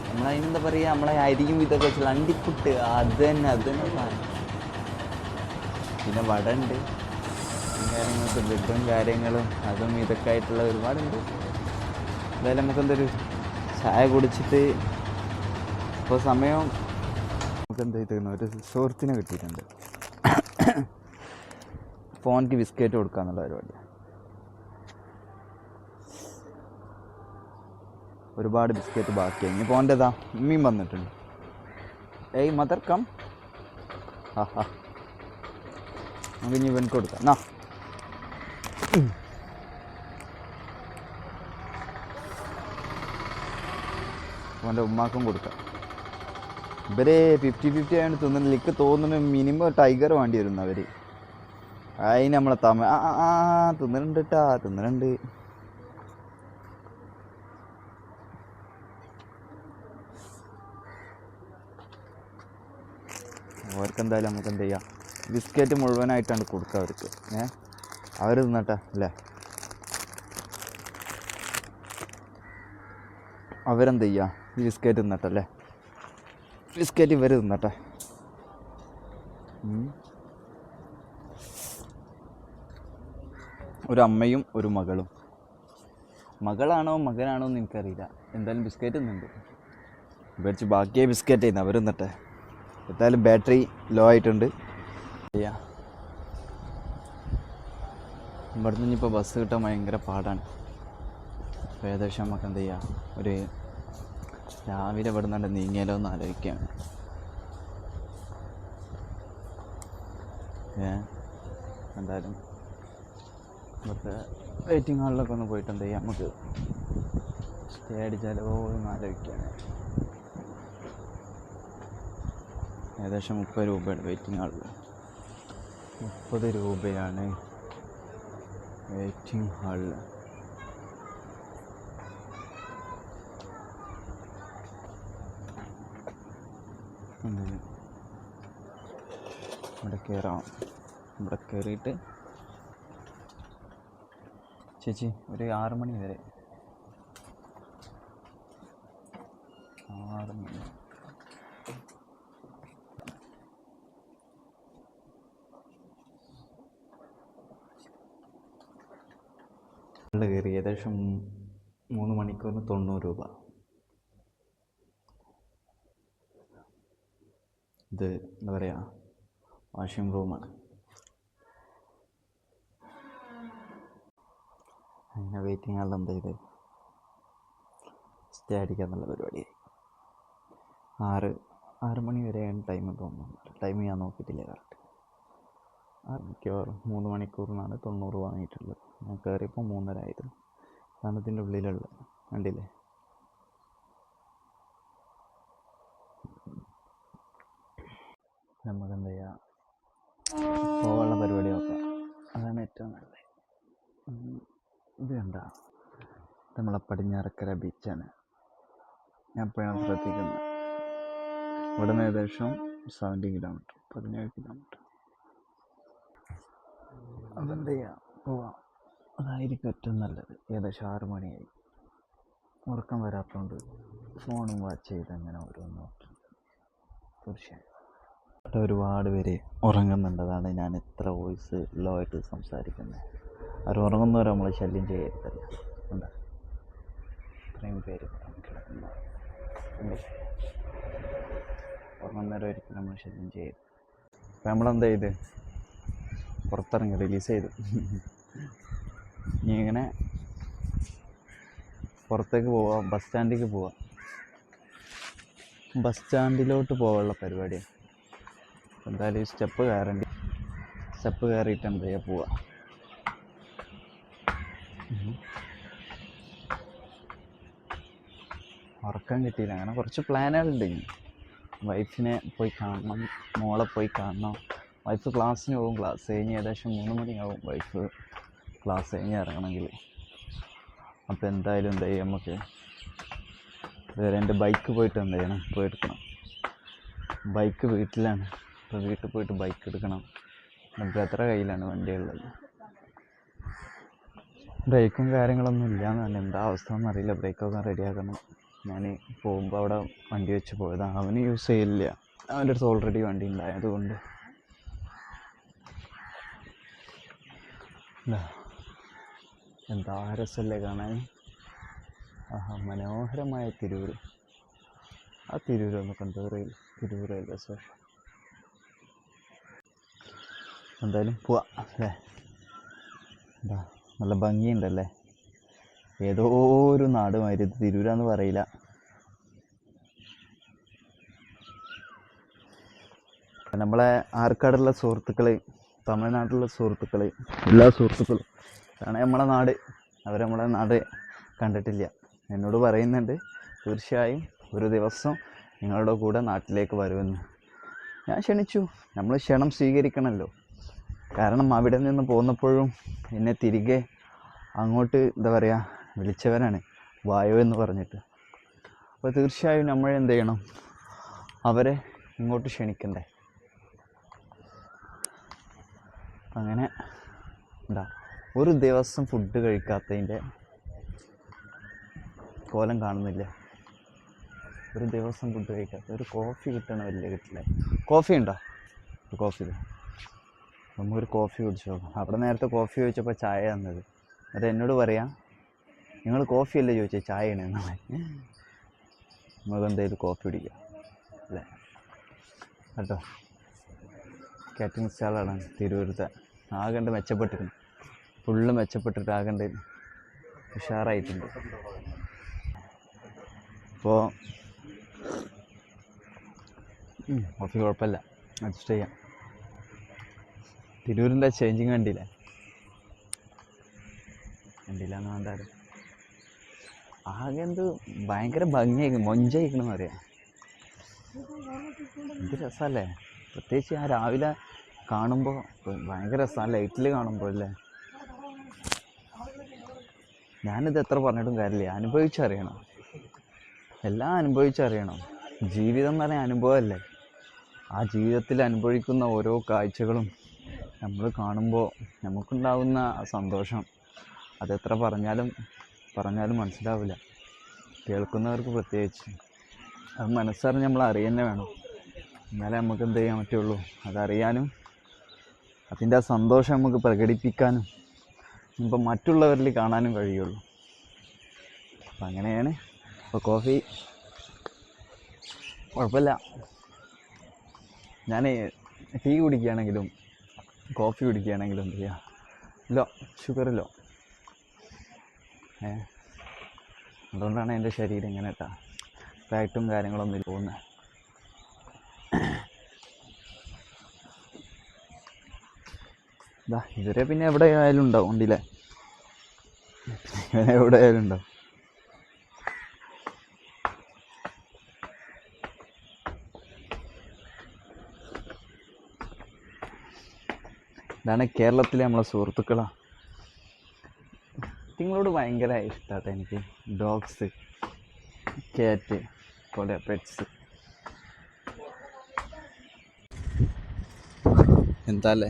നമ്മളതിനെന്താ പറയുക, നമ്മളെ അരിയും ഇതൊക്കെ വെച്ചുള്ള അണ്ടിപ്പുട്ട്, അത് തന്നെ സാധനം. പിന്നെ വട ഉണ്ട്, കാര്യങ്ങൾക്ക് ബ്രെഡും കാര്യങ്ങളും അതും ഇതൊക്കെ ആയിട്ടുള്ള ഒരുപാടുണ്ട്. എന്തായാലും നമുക്കെന്തൊരു ചായ കുടിച്ചിട്ട് ഇപ്പോൾ സമയം നമുക്കെന്താ ചെയ്യുന്നു, ഒരു സുഹൃത്തിനെ കിട്ടിയിട്ടുണ്ട്. ഫോണിക്ക് ബിസ്ക്കറ്റ് കൊടുക്കാന്നുള്ള പരിപാടി. ഒരുപാട് ബിസ്ക്കറ്റ് ബാക്കിയായി. ഇനി ഫോണിൻ്റെതാ ഉമ്മയും വന്നിട്ടുണ്ട്. ഏയ് മദർ കം. നമുക്ക് ഇനി ഇവൻ കൊടുക്കാം. എന്നാ അവൻ്റെ ഉമ്മാക്കും കൊടുക്കാം. ഇവരെ 50-50 ആയതുകൊണ്ട് തിന്നുന്നില്ല. എനിക്ക് തോന്നുന്നു മിനിമം ടൈഗർ വേണ്ടി വരുന്നു അവർ. അതിന് നമ്മളെ തിന്നുന്നുണ്ട് കേട്ടാ, തിന്നുന്നുണ്ട്. അവർക്കെന്തായാലും നമുക്ക് എന്ത് ചെയ്യാം, ബിസ്ക്കറ്റ് മുഴുവനായിട്ടാണ് കൊടുക്കുക അവർക്ക്. അവർ തിന്നട്ടെ അല്ലേ. അവരെന്ത് ചെയ്യുക, ഈ ബിസ്ക്കറ്റ് തിന്നട്ടെ അല്ലേ. ബിസ്ക്കറ്റ് ഇവർ തിന്നട്ടെ. ഒരു അമ്മയും ഒരു മകളും. മകളാണോ മകനാണോ എന്ന് എനിക്കറിയില്ല. എന്തായാലും ബിസ്ക്കറ്റ് തിന്നുണ്ട്. മേടിച്ച് ബാക്കിയായി ബിസ്ക്കറ്റ് ചെയ്യുന്നു. അവർ തിന്നട്ടെ. എന്തായാലും ബാറ്ററി ലോ ആയിട്ടുണ്ട്. ഇവിടെ നിന്ന് ഇപ്പോൾ ബസ് കിട്ടാൻ ഭയങ്കര പാടാണ്. അപ്പോൾ ഏകദേശം നമുക്ക് എന്ത് ചെയ്യാം, ഒരു രാവിലെ ഇവിടെ നിന്നുണ്ട് നീങ്ങിയാലോ എന്ന് ആലോചിക്കുകയാണ്. എന്തായാലും ഇവിടുത്തെ വെയിറ്റിംഗ് ഹാളിലൊക്കെ ഒന്ന് പോയിട്ട് എന്ത് ചെയ്യാം, നമുക്ക് സ്റ്റേ അടിച്ചാലോ എന്ന് ആലോചിക്കുകയാണ്. ഏകദേശം 30 രൂപയാണ് വെയിറ്റിംഗ് ഹാളിൽ. 30 രൂപയാണ് വെയിറ്റിംഗ് ഹാളിൽ. ഇവിടെ കയറാം. ഇവിടെ കയറിയിട്ട് ചേച്ചി ഒരു 6 മണി വരെ, 6 മണി കയറി. ഏകദേശം 3 മണിക്കൂറിന് 90 രൂപ. ഇത് എന്താ പറയുക, വാഷിംഗ് റൂമാണ്. അങ്ങനെ വെയിറ്റിംഗ് ഹാളിൽ എന്താ ചെയ്ത് സ്റ്റേ അടിക്കുക എന്നുള്ള പരിപാടിയായി. 6 മണി വരെയാണ് ടൈം തോന്നുന്നു. ടൈം ഞാൻ നോക്കിയിട്ടില്ല കറക്റ്റ്. 3 മണിക്കൂറിനാണ് 90 വാങ്ങിയിട്ടുള്ളത്. ഞാൻ കയറിയപ്പോൾ 3:30 ആയിരുന്നു. കാരണം ഇതിൻ്റെ ഉള്ളിലുള്ളത് കണ്ടില്ലേ. നമുക്ക് എന്ത് ചെയ്യാം, പോകാനുള്ള പരിപാടി നോക്കാം. അതാണ് ഏറ്റവും നല്ലത്. ഇത് കണ്ട നമ്മളെ പടിഞ്ഞാറക്കര ബീച്ചാണ്. ഞാൻ എപ്പോഴാണ് ശ്രദ്ധിക്കുന്നത്. ഇവിടെ നിന്ന് ഏകദേശം 17 കിലോമീറ്റർ, 17 കിലോമീറ്റർ. അതെന്ത് ചെയ്യാം, പോവാം. അതായിരിക്കും ഏറ്റവും നല്ലത്. ഏകദേശം 6 മണിയായി. ഉറക്കം വരാത്തതുകൊണ്ട് ഫോണും വാച്ച് ചെയ്ത് അങ്ങനെ ഓരോന്ന് നോക്കി. തീർച്ചയായും ഒരുപാട് പേര് ഉറങ്ങുന്നുണ്ട്. അതാണ് ഞാൻ ഇത്ര വോയിസ് ലോ ആയിട്ട് സംസാരിക്കുന്നത്. അവർ ഉറങ്ങുന്നവരെ നമ്മൾ ശല്യം ചെയ്യരുതല്ല. എന്താ ഇത്രയും പേര് ഉറങ്ങുന്നവരെ ഒരിക്കലും നമ്മൾ ശല്യം ചെയ്യരുത്. അപ്പം നമ്മളെന്താ ചെയ്ത് പുറത്തിറങ്ങി റിലീസ് ചെയ്തു. ഇനി ഇങ്ങനെ പുറത്തേക്ക് പോവാം, ബസ് സ്റ്റാൻഡിലേക്ക് പോവാം. ബസ് സ്റ്റാൻഡിലോട്ട് പോകാനുള്ള പരിപാടിയാണ്. എന്തായാലും ഈ സ്റ്റെപ്പ് കയറിയിട്ട് എന്താ ചെയ്യുക, പോവാം. ഉറക്കം കിട്ടിയില്ല. അങ്ങനെ കുറച്ച് പ്ലാനുകളുണ്ട്. വൈഫിനെ പോയി കാണണം, മോളെ പോയി കാണണം. വൈഫ് ക്ലാസ്സിന് പോകും. ക്ലാസ് കഴിഞ്ഞ് ഏകദേശം 3 മണിയാവും വൈഫ് ക്ലാസ് കഴിഞ്ഞ് ഇറങ്ങണമെങ്കിൽ. അപ്പോൾ എന്തായാലും എന്താ ചെയ്യുക, നമുക്ക് വേറെ എൻ്റെ ബൈക്ക് പോയിട്ട് എന്ത് ചെയ്യണം, പോയി എടുക്കണം. ബൈക്ക് വീട്ടിലാണ്. അപ്പോൾ വീട്ടിൽ പോയിട്ട് ബൈക്ക് എടുക്കണം. ബ്രദറെ കയ്യിലാണ് വണ്ടിയുള്ളത്. ബ്രേക്കും കാര്യങ്ങളൊന്നും ഇല്ലയെന്ന് തന്നെ. എന്താ അവസ്ഥ എന്നറിയില്ല. ബ്രേക്കൊക്കെ റെഡിയാക്കണം. ഞാൻ പോകുമ്പോൾ അവിടെ വണ്ടി വെച്ച് പോയതാണ്. അവന് യൂസ് ചെയ്യില്ല. അവൻ്റെ അടുത്ത് ഓൾറെഡി വണ്ടി ഉണ്ടായതുകൊണ്ട്. എന്താ രസമല്ലേ കാണാൻ. മനോഹരമായ തിരൂർ. ആ തിരൂരൊന്ന് കണ്ടു. Tirur railway station. എന്തായാലും പോവാം അല്ലേ. എന്താ നല്ല ഭംഗിയുണ്ടല്ലേ. ഏതോ ഒരു നാട് മാതിരി. തിരൂരാന്ന് പറയില്ല. നമ്മളെ ആർക്കാടുള്ള സുഹൃത്തുക്കൾ, തമിഴ്നാട്ടിലുള്ള സുഹൃത്തുക്കൾ, എല്ലാ സുഹൃത്തുക്കളും ആണ് നമ്മളെ നാട്. അവർ നമ്മളെ നാട് കണ്ടിട്ടില്ല. എന്നോട് പറയുന്നുണ്ട് തീർച്ചയായും ഒരു ദിവസം നിങ്ങളുടെ കൂടെ നാട്ടിലേക്ക് വരുമെന്ന്. ഞാൻ ക്ഷണിച്ചു. നമ്മൾ ക്ഷണം സ്വീകരിക്കണമല്ലോ. കാരണം അവിടെ നിന്ന് പോന്നപ്പോഴും എന്നെ തിരികെ അങ്ങോട്ട് എന്താ പറയുക വിളിച്ചവരാണ്, വായോ എന്ന് പറഞ്ഞിട്ട്. അപ്പോൾ തീർച്ചയായും നമ്മൾ എന്ത് ചെയ്യണം, അവരെ ഇങ്ങോട്ട് ക്ഷണിക്കണ്ടേ. അങ്ങനെ എന്താ ഒരു ദിവസം ഫുഡ് കഴിക്കാത്തതിൻ്റെ കോലം കാണുന്നില്ല. ഒരു ദിവസം ഫുഡ് കഴിക്കാത്ത, ഒരു കോഫി കിട്ടണ വലിയ കിട്ടില്ല. കോഫി ഉണ്ടോ? കോഫി നമുക്കൊരു കോഫി കുടിച്ചു നോക്കാം. അവിടെ നേരത്തെ കോഫി ചോദിച്ചപ്പോൾ ചായ തന്നത്. അത് എന്നോട് പറയാം, നിങ്ങൾ കോഫി അല്ലേ ചോദിച്ചത്, ചായയാണ് എന്നാണ്. നമുക്ക് എന്തായാലും കോഫി കുടിക്കാം അല്ലേ കേട്ടോ. കാറ്ററിംഗ് സ്റ്റാളാണ് തിരൂരത്തെ. ആകണ്ട് മെച്ചപ്പെട്ടിട്ടുണ്ട്. ഫുള്ള് മെച്ചപ്പെട്ടിട്ട് ആകണ്ട് ഉഷാറായിട്ടുണ്ട്. അപ്പോൾ കോഫി കുഴപ്പമില്ല, അഡ്ജസ്റ്റ് ചെയ്യാം. തിരൂരിൻ്റെ ചേഞ്ചിങ് കണ്ടില്ല എന്ന് കണ്ടാലും ആകെ എന്ത് ഭയങ്കര ഭംഗിയായിരിക്കും, മൊഞ്ചായിരിക്കണമെന്ന് പറയാം. എന്ത് രസമല്ലേ. പ്രത്യേകിച്ച് ആ രാവിലെ കാണുമ്പോൾ ഭയങ്കര രസമാണ്. ലൈറ്റിൽ കാണുമ്പോൾ അല്ലേ. ഞാനിത് എത്ര പറഞ്ഞിട്ടും കാര്യമില്ല. അനുഭവിച്ചറിയണം, എല്ലാം അനുഭവിച്ചറിയണം. ജീവിതം എന്ന് പറഞ്ഞാൽ അനുഭവമല്ലേ. ആ ജീവിതത്തിൽ അനുഭവിക്കുന്ന ഓരോ കാഴ്ചകളും നമ്മൾ കാണുമ്പോൾ നമുക്കുണ്ടാകുന്ന സന്തോഷം അതെത്ര പറഞ്ഞാലും മനസ്സിലാവില്ല. കേൾക്കുന്നവർക്ക് പ്രത്യേകിച്ച് അത് മനസ്സറിഞ്ഞ് നമ്മൾ അറിയുന്നേ വേണം. എന്നാലേ നമുക്ക് എന്ത് ചെയ്യാൻ പറ്റുള്ളൂ, അതറിയാനും അതിൻ്റെ ആ സന്തോഷം നമുക്ക് പ്രകടിപ്പിക്കാനും ഇപ്പം മറ്റുള്ളവരിൽ കാണാനും കഴിയുള്ളൂ. അപ്പം അങ്ങനെയാണ്. അപ്പോൾ കോഫി കുഴപ്പമില്ല. ഞാൻ ടീ കുടിക്കുകയാണെങ്കിലും കോഫി കുടിക്കുകയാണെങ്കിലും എന്ത് ചെയ്യുക, ഷുഗറിലോ അതുകൊണ്ടാണ് എൻ്റെ ശരീരം ഇങ്ങനെ കേട്ടോ ഫാറ്റും കാര്യങ്ങളൊന്നും പോകുന്നത്. ഇവരെ പിന്നെ എവിടെ ആയാലും ഉണ്ടാവും ഉണ്ടല്ലേ, എവിടെ ആയാലും ഉണ്ടാവും. ഇതാണ് കേരളത്തിലെ നമ്മളെ സുഹൃത്തുക്കളാണ്. നിങ്ങളോട് ഭയങ്കര ഇഷ്ടമാട്ടോ എനിക്ക്. ഡോഗ്സ്, ക്യാറ്റ് പോലെ പെറ്റ്സ്. എന്താല്ലേ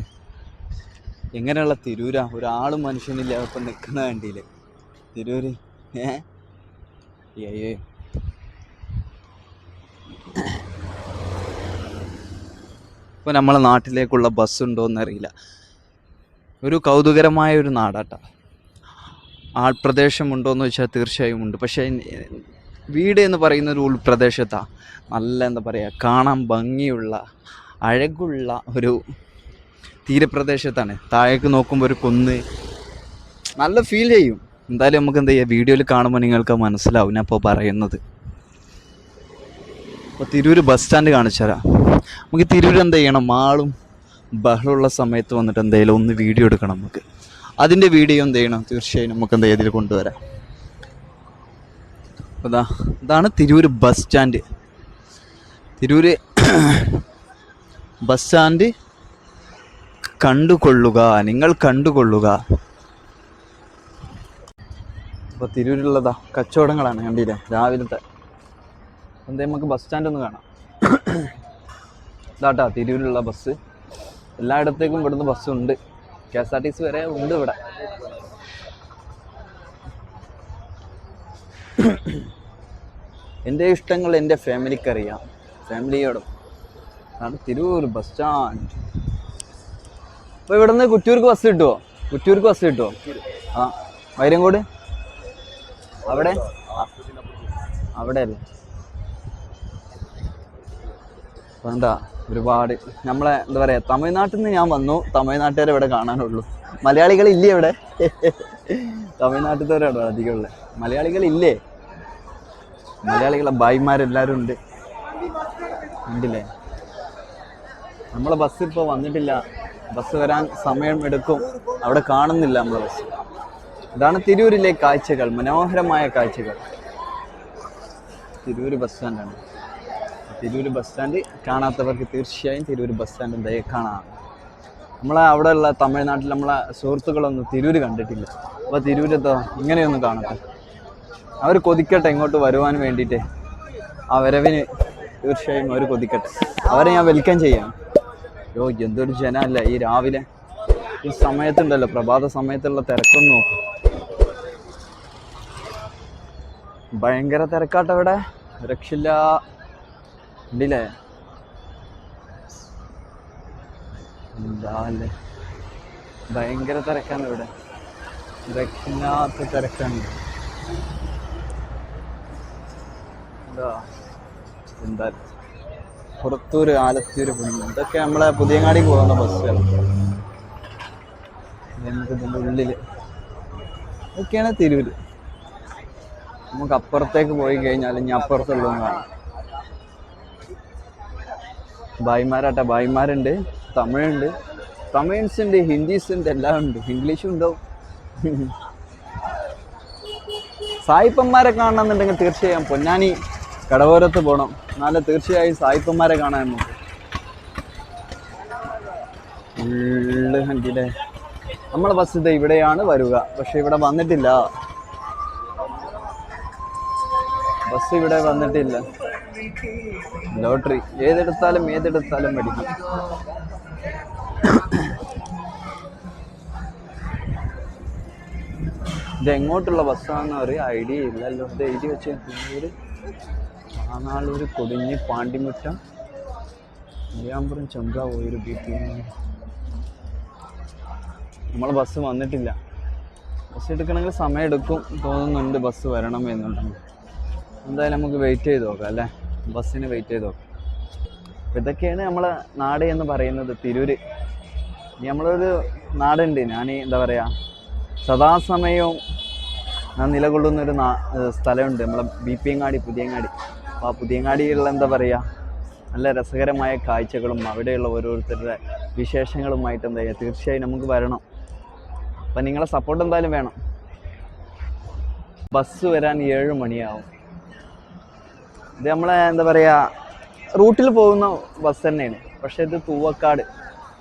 എങ്ങനെയുള്ള തിരൂരാ, ഒരാളും മനുഷ്യനില്ല ഇപ്പം നിൽക്കുന്ന കണ്ടില്ലേ തിരൂര്. അയ്യോ ഇപ്പോൾ നമ്മളെ നാട്ടിലേക്കുള്ള ബസ്സുണ്ടോയെന്നറിയില്ല. ഒരു കൗതുകരമായ ഒരു നാടാട്ടോ. ആൾപ്രദേശമുണ്ടോയെന്ന് വെച്ചാൽ തീർച്ചയായും ഉണ്ട്. പക്ഷേ വീട് എന്ന് പറയുന്ന ഒരു ഉൾപ്രദേശത്താണ്. നല്ല എന്താ പറയുക, കാണാൻ ഭംഗിയുള്ള അഴകുള്ള ഒരു തീരപ്രദേശത്താണ്. താഴേക്ക് നോക്കുമ്പോൾ ഒരു കുന്ന്, നല്ല ഫീൽ ചെയ്യും. എന്തായാലും നമുക്ക് എന്താ ചെയ്യുക, വീഡിയോയിൽ കാണുമ്പോൾ നിങ്ങൾക്ക് മനസ്സിലാവും ഞാൻ ഇപ്പോൾ പറയുന്നത്. അപ്പോൾ തിരൂർ ബസ് സ്റ്റാൻഡ് കാണിച്ചു തരാം. നമുക്ക് തിരൂർ എന്താ ചെയ്യണം, ആളും ബഹളമുള്ള സമയത്ത് വന്നിട്ട് എന്തെങ്കിലും ഒന്ന് വീഡിയോ എടുക്കണം. നമുക്ക് അതിൻ്റെ വീഡിയോ എന്ത് ചെയ്യണം, തീർച്ചയായും നമുക്ക് എന്താ ഇതിൽ കൊണ്ടുവരാം. അപ്പോൾ ഇതാണ് Tirur bus stand. Tirur bus stand കണ്ടുകൊള്ളുക, നിങ്ങൾ കണ്ടുകൊള്ളുക. അപ്പോൾ തിരൂരുള്ളതാ കച്ചവടങ്ങളാണ്, കണ്ടില്ലേ രാവിലത്തെ. എന്താ നമുക്ക് ബസ് സ്റ്റാൻഡ് ഒന്ന് കാണാം. ഇതാട്ടാ തിരൂരുള്ള ബസ്. എല്ലായിടത്തേക്കും ഇവിടുന്ന് ബസ്സുണ്ട്. KSRTC വരെ ഉണ്ട് ഇവിടെ. എൻ്റെ ഇഷ്ടങ്ങൾ എൻ്റെ ഫാമിലിക്കറിയാം, ഫാമിലിയോടും. അതാണ് തിരൂർ ബസ് സ്റ്റാൻഡ്. അപ്പോൾ ഇവിടെ നിന്ന് കുറ്റൂർക്ക് ബസ് കിട്ടുമോ? കുറ്റൂർക്ക് ബസ് കിട്ടുമോ? ആ, വൈരങ്കോട് അവിടെ അവിടെ അല്ലേ. അപ്പോൾ എന്താ ഒരുപാട് നമ്മളെ എന്താ പറയുക, തമിഴ്നാട്ടിൽ നിന്ന് ഞാൻ വന്നു. തമിഴ്നാട്ടുകാരെ ഇവിടെ കാണാനുള്ളൂ. മലയാളികളില്ലേ ഇവിടെ? തമിഴ്നാട്ടിലവരാണ് അധികമുള്ളത്. മലയാളികളില്ലേ? മലയാളികളെ ഭായിമാരെല്ലാവരും ഉണ്ട്. ഉണ്ടല്ലേ? നമ്മളെ ബസ് ഇപ്പോൾ വന്നിട്ടില്ല. ബസ് വരാൻ സമയം എടുക്കും. അവിടെ കാണുന്നില്ല നമ്മളെ ബസ്. ഇതാണ് തിരൂരിലെ കാഴ്ചകൾ, മനോഹരമായ കാഴ്ചകൾ. തിരൂർ ബസ് സ്റ്റാൻഡാണ്. തിരൂർ ബസ് സ്റ്റാൻഡ് കാണാത്തവർക്ക് തീർച്ചയായും തിരൂർ ബസ് സ്റ്റാൻഡ് എന്തായി കാണാം. നമ്മളെ അവിടെ ഉള്ള തമിഴ്നാട്ടിൽ നമ്മളെ സുഹൃത്തുക്കളൊന്നും തിരൂർ കണ്ടിട്ടില്ല. അപ്പോൾ തിരൂരെത്തോ ഇങ്ങനെയൊന്നും കാണട്ടെ. അവർ കൊതിക്കട്ടെ ഇങ്ങോട്ട് വരുവാൻ വേണ്ടിയിട്ട്. ആ വരവിന് തീർച്ചയായും അവർ കൊതിക്കട്ടെ. അവരെ ഞാൻ വെൽക്കം ചെയ്യാം. യോ എന്തൊരു ജനമല്ല ഈ രാവിലെ ഈ സമയത്തുണ്ടല്ലോ, പ്രഭാത സമയത്തുള്ള തിരക്കൊന്നും നോക്കും. ഭയങ്കര തിരക്കാട്ടോ ഇവിടെ, രക്ഷയില്ല. ഉണ്ടല്ലേ? എന്താ അല്ലേ, ഭയങ്കര തിരക്കാണ് ഇവിടെ, രക്ഷയില്ലാത്ത തിരക്കാണ്. എന്താ പുറത്തൂര്, ആലത്തൂര്, ഇതൊക്കെ നമ്മളെ പുതിയങ്ങാടി പോകുന്ന ബസ്സുകൾ. നമുക്ക് ഇതിൻ്റെ ഉള്ളില് ഇതൊക്കെയാണ് തിരൂര്. നമുക്ക് അപ്പുറത്തേക്ക് പോയി കഴിഞ്ഞാൽ ഇനി അപ്പുറത്തുള്ളതും കാണാം. ഭായിമാരാട്ടെ, ഭായിമാരുണ്ട്, തമിഴുണ്ട്, തമിഴ്സ് ഉണ്ട്, ഹിന്ദീസ് ഉണ്ട്, എല്ലാം ഉണ്ട്, ഇംഗ്ലീഷും ഉണ്ടാവും. സായിപ്പന്മാരെ കാണണമെന്നുണ്ടെങ്കിൽ തീർച്ചയായും പൊന്നാനി കടവോരത്ത് പോകണം. എന്നാലും തീർച്ചയായും സായിപ്പന്മാരെ കാണാൻ നമുക്ക്. ഉള്ളു കണ്ടില്ലേ? നമ്മളെ ബസ് ഇത് ഇവിടെയാണ് വരിക, പക്ഷെ ഇവിടെ വന്നിട്ടില്ല. ബസ് ഇവിടെ വന്നിട്ടില്ല. ലോട്ടറി ഏതെടുത്താലും മേടിക്കും. ഇത് എങ്ങോട്ടുള്ള ബസ്സാണെന്ന് ഒരു ഐഡിയ ഇല്ലല്ലോ. ഇത് എഴുതി വെച്ച് തിരൂര്, ആനാളൂര്, കൊടിഞ്ഞി, പാണ്ടിമുറ്റം, നെയ്യാമ്പുറം, ചെമ്പ്രാവൂര്, BP. നമ്മളെ ബസ് വന്നിട്ടില്ല. ബസ് എടുക്കണമെങ്കിൽ സമയം എടുക്കും തോന്നുന്നുണ്ട്, ബസ് വരണം എന്നുണ്ടെങ്കിൽ. എന്തായാലും നമുക്ക് വെയിറ്റ് ചെയ്ത് നോക്കാം അല്ലേ, ബസ്സിന് വെയിറ്റ് ചെയ്ത് നോക്കാം. ഇതൊക്കെയാണ് നമ്മളെ നാട് എന്ന് പറയുന്നത്, തിരൂര്. നമ്മളൊരു നാടുണ്ട്, ഞാൻ എന്താ പറയുക, സദാസമയവും ഞാൻ നിലകൊള്ളുന്നൊരു സ്ഥലമുണ്ട്, നമ്മളെ BP പുതിയങ്ങാടി. അപ്പോൾ ആ പുതിയങ്ങാടിയുള്ള എന്താ പറയുക, നല്ല രസകരമായ കാഴ്ചകളും അവിടെയുള്ള ഓരോരുത്തരുടെ വിശേഷങ്ങളുമായിട്ട് എന്താ ചെയ്യുക, തീർച്ചയായും നമുക്ക് വരണം. അപ്പം നിങ്ങളെ സപ്പോർട്ട് എന്തായാലും വേണം. ബസ് വരാൻ 7 മണിയാവും. ഇത് നമ്മളെ എന്താ പറയുക, റൂട്ടിൽ പോകുന്ന ബസ് തന്നെയാണ്. പക്ഷേ ഇത് തൂവക്കാട്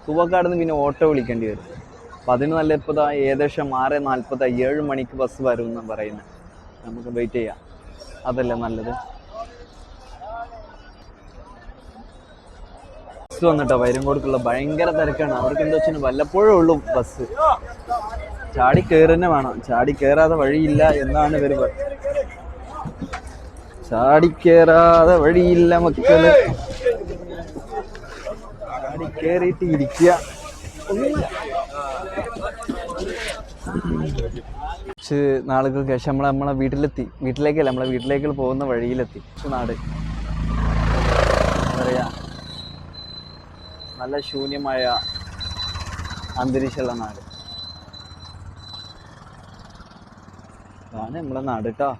തൂവക്കാട് നിന്ന് പിന്നെ ഓട്ടോ വിളിക്കേണ്ടി വരും. അപ്പം അതിന് നല്ല ഇപ്പോൾ ഏകദേശം 6:47 മണിക്ക് ബസ് വരും എന്നാണ് പറയുന്നത്. നമുക്ക് വെയിറ്റ് ചെയ്യാം, അതല്ലേ നല്ലത്. ബസ് വന്നിട്ടോ വൈരങ്കോടുക്കുള്ള ഭയങ്കര തിരക്കാണ്. അവർക്ക് എന്താ വെച്ചാൽ വല്ലപ്പോഴും ഉള്ളൂ ബസ്. ചാടി കയറി തന്നെ വേണം, ചാടി കയറാതെ വഴിയില്ല എന്നാണ് ഇവർ പറയുന്നത്. ചാടി കയറാതെ വഴിയില്ല മക്കള്, ചാടി കയറിയിട്ട് ഇരിക്കുക. കുറച്ച് നാളുകൾക്ക് ശേഷം നമ്മളെ വീട്ടിലേക്കല്ല, നമ്മളെ വീട്ടിലേക്ക് പോകുന്ന വഴിയിലെത്തി. നാട് എന്താ പറയാ, നല്ല ശൂന്യമായ അന്തരീക്ഷമുള്ള നാട്. അതാണ് നമ്മളെ നാട് കേട്ടോ.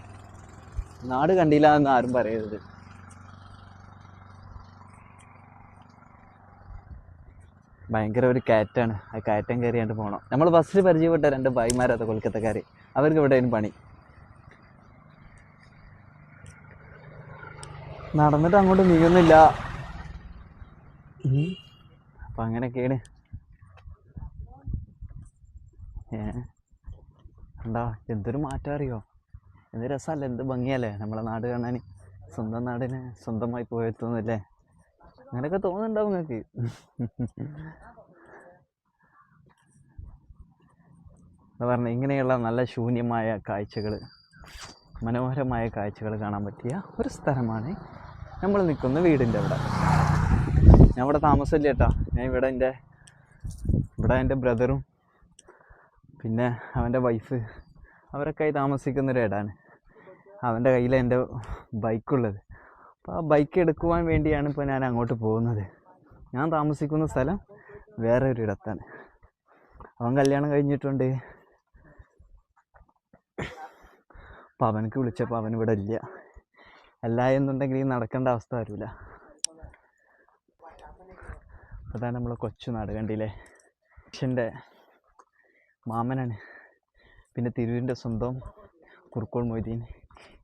നാട് കണ്ടില്ല എന്ന് ആരും പറയരുത്. ഭയങ്കര ഒരു കയറ്റാണ്. ആ കയറ്റം കയറിയാണ്ട് പോകണം. നമ്മൾ ബസ്സിൽ പരിചയപ്പെട്ട 2 ഭായിമാരത് കൊൽക്കത്തക്കാർ. അവർക്ക് ഇവിടെയാണ് പണി. നടന്നിട്ട് അങ്ങോട്ട് നീങ്ങുന്നില്ല. അപ്പം അങ്ങനെയൊക്കെയാണ്. എന്താ എന്തൊരു മാറ്റം അറിയോ? എന്ത് രസമല്ലേ, എന്ത് ഭംഗിയല്ലേ നമ്മളെ നാട് കാണാൻ. സ്വന്തം നാടിന് സ്വന്തമായി പോയെത്തുന്നില്ലേ? അങ്ങനെയൊക്കെ തോന്നുന്നുണ്ടാവും നിങ്ങൾക്ക്. എന്താ പറഞ്ഞ, ഇങ്ങനെയുള്ള നല്ല ശൂന്യമായ കാഴ്ചകൾ, മനോഹരമായ കാഴ്ചകൾ കാണാൻ പറ്റിയ ഒരു സ്ഥലമാണ് നമ്മൾ നിൽക്കുന്ന വീടിൻ്റെ അവിടെ. ഞാൻ ഇവിടെ താമസമില്ല കേട്ടോ. ഞാൻ ഇവിടെ എൻ്റെ ബ്രദറും പിന്നെ അവൻ്റെ വൈഫ് അവരൊക്കെ ആയി താമസിക്കുന്നൊരു ഇടമാണ്. അവൻ്റെ കയ്യിലാണ് എൻ്റെ ബൈക്കുള്ളത്. അപ്പോൾ ആ ബൈക്ക് എടുക്കുവാൻ വേണ്ടിയാണ് ഇപ്പോൾ ഞാൻ അങ്ങോട്ട് പോകുന്നത്. ഞാൻ താമസിക്കുന്ന സ്ഥലം വേറെ ഒരു ഇടത്താണ്. അവൻ കല്യാണം കഴിഞ്ഞിട്ടുണ്ട്. അപ്പോൾ അവനക്ക് വിളിച്ചപ്പോൾ അവൻ ഇവിടെ ഇല്ല. അല്ല എന്നുണ്ടെങ്കിൽ ഈ നടക്കേണ്ട അവസ്ഥ വരില്ല. അതാണ് നമ്മളെ കൊച്ചുനാട്, കണ്ടില്ലേ? എൻ്റെ മാമനാണ്. പിന്നെ തിരൂരിൻ്റെ സ്വന്തം കുറുക്കോൾ മൊയ്തീൻ.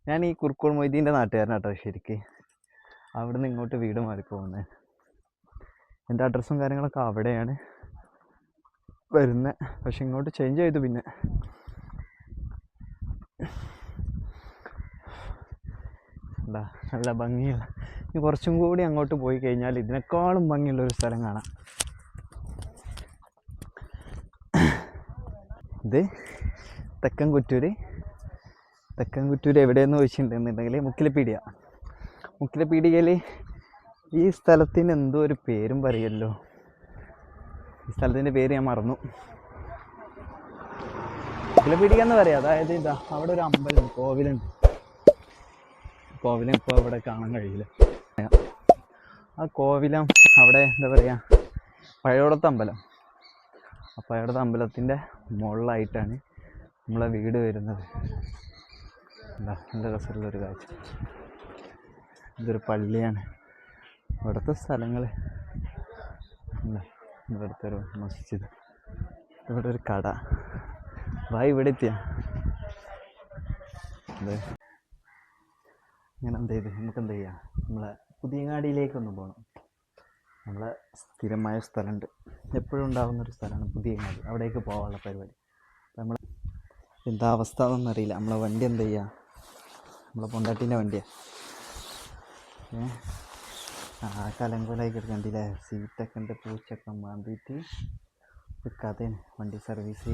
ഞാൻ ഈ കുറുക്കോൾ മൊയ്തീൻ്റെ നാട്ടുകാരനാട്ടോ ശരിക്ക്. അവിടെ നിന്ന് ഇങ്ങോട്ട് വീട് മാറിപ്പോകുന്നത്. എൻ്റെ അഡ്രസ്സും കാര്യങ്ങളൊക്കെ അവിടെയാണ് വരുന്നത്. പക്ഷെ ഇങ്ങോട്ട് ചേഞ്ച് ചെയ്തു. പിന്നെ എന്താ നല്ല ഭംഗിയുള്ള, ഇനി കുറച്ചും കൂടി അങ്ങോട്ട് പോയി കഴിഞ്ഞാൽ ഇതിനേക്കാളും ഭംഗിയുള്ളൊരു സ്ഥലം കാണാം. ഇത് തെക്കൻ കുറ്റൂർ എവിടെയെന്ന് ചോദിച്ചിട്ടുണ്ടെന്നുണ്ടെങ്കിൽ മുക്കിലപ്പീടികയിൽ ഈ സ്ഥലത്തിന് എന്തോ ഒരു പേരും പറയുമല്ലോ. ഈ സ്ഥലത്തിൻ്റെ പേര് ഞാൻ മറന്നു. മുക്കിലപ്പീടിക എന്ന് പറയാം. അതായത് ഇതാ അവിടെ ഒരു അമ്പലം, കോവിലുണ്ട്. കോവിലും ഇപ്പോൾ അവിടെ കാണാൻ കഴിയില്ല. ആ കോവിലം അവിടെ എന്താ പറയുക, പഴയോടത്തെ അമ്പലം. ആ പഴയോടത്തെ അമ്പലത്തിൻ്റെ മുകളിലായിട്ടാണ് നമ്മളെ വീട് വരുന്നത്. എന്താ നല്ല രസമുള്ളൊരു കാഴ്ച. ഇതൊരു പള്ളിയാണ്. ഇവിടുത്തെ സ്ഥലങ്ങൾ എന്താ, ഇവിടുത്തെ ഒരു മസ്ജിദ്, ഇവിടെ ഒരു കട. ഇവിടെ എത്തിയ അതെ. ഇങ്ങനെ എന്ത് ചെയ്ത് നമുക്ക് എന്ത് ചെയ്യാം, നമ്മളെ പുതിയങ്ങാടിയിലേക്കൊന്ന് പോകണം. നമ്മളെ സ്ഥിരമായ സ്ഥലമുണ്ട്, എപ്പോഴും ഉണ്ടാകുന്നൊരു സ്ഥലമാണ് പുതിയങ്ങാടി. അവിടേക്ക് പോകാനുള്ള പരിപാടി. നമ്മൾ എന്താ അവസ്ഥ എന്നറിയില്ല. നമ്മളെ വണ്ടി എന്ത് ചെയ്യുക, നമ്മളെ പൊണ്ടാട്ടീൻ്റെ വണ്ടിയാണ്. ആ കലങ്കൊലായി കിടക്കണ്ടില്ലേ, സീറ്റൊക്കെ ഉണ്ട്, പൂച്ചൊക്കെ മാന്തിയിട്ട് ഒരു കഥയാണ്. വണ്ടി സർവീസ്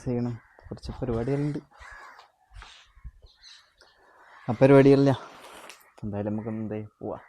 ചെയ്യണം. കുറച്ച് പരിപാടികളുണ്ട്. ആ പരിപാടിയല്ല, എന്തായാലും നമുക്കൊന്ന് പോവാം.